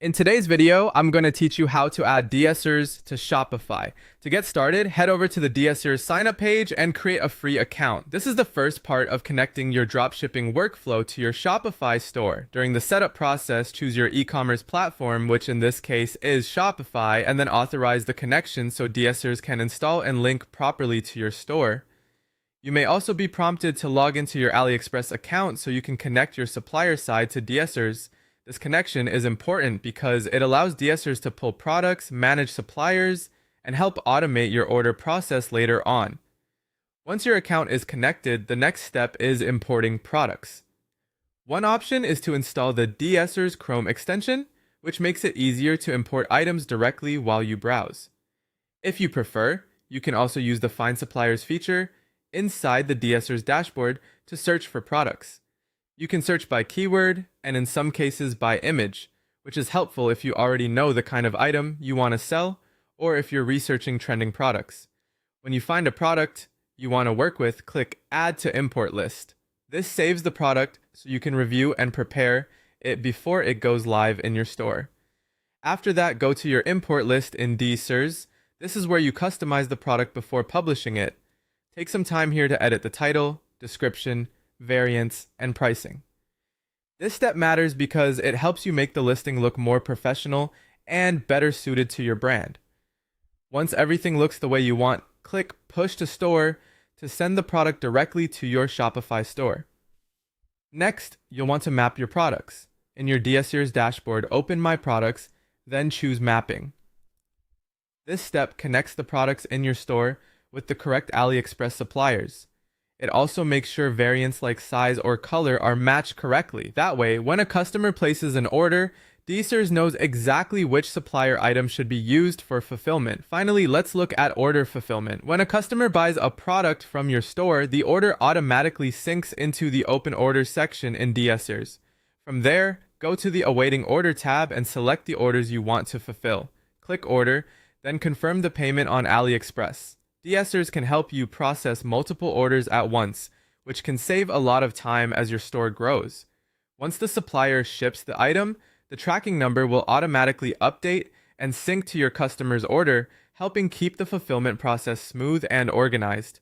In today's video, I'm going to teach you how to add Dsers to Shopify. To get started, head over to the Dsers signup page and create a free account. This is the first part of connecting your dropshipping workflow to your Shopify store. During the setup process, choose your e-commerce platform, which in this case is Shopify, and then authorize the connection so Dsers can install and link properly to your store. You may also be prompted to log into your AliExpress account so you can connect your supplier side to Dsers. This connection is important because it allows Dsers to pull products, manage suppliers, and help automate your order process later on. Once your account is connected, the next step is importing products. One option is to install the Dsers Chrome extension, which makes it easier to import items directly while you browse. If you prefer, you can also use the Find Suppliers feature inside the Dsers dashboard to search for products. You can search by keyword and in some cases by image, which is helpful if you already know the kind of item you want to sell or if you're researching trending products. When you find a product you want to work with, click Add to Import List. This saves the product so you can review and prepare it before it goes live in your store. After that, go to your import list in Dsers. This is where you customize the product before publishing it. Take some time here to edit the title, description, variants, and pricing. This step matters because it helps you make the listing look more professional and better suited to your brand. Once everything looks the way you want, click Push to Store to send the product directly to your Shopify store. Next, you'll want to map your products. In your Dsers dashboard, open My Products, then choose Mapping. This step connects the products in your store with the correct AliExpress suppliers. It also makes sure variants like size or color are matched correctly. That way, when a customer places an order, Dsers knows exactly which supplier item should be used for fulfillment. Finally, let's look at order fulfillment. When a customer buys a product from your store, the order automatically syncs into the Open Orders section in Dsers. From there, go to the Awaiting Order tab and select the orders you want to fulfill. Click Order, then confirm the payment on AliExpress. Dsers can help you process multiple orders at once, which can save a lot of time as your store grows. Once the supplier ships the item, the tracking number will automatically update and sync to your customer's order, helping keep the fulfillment process smooth and organized.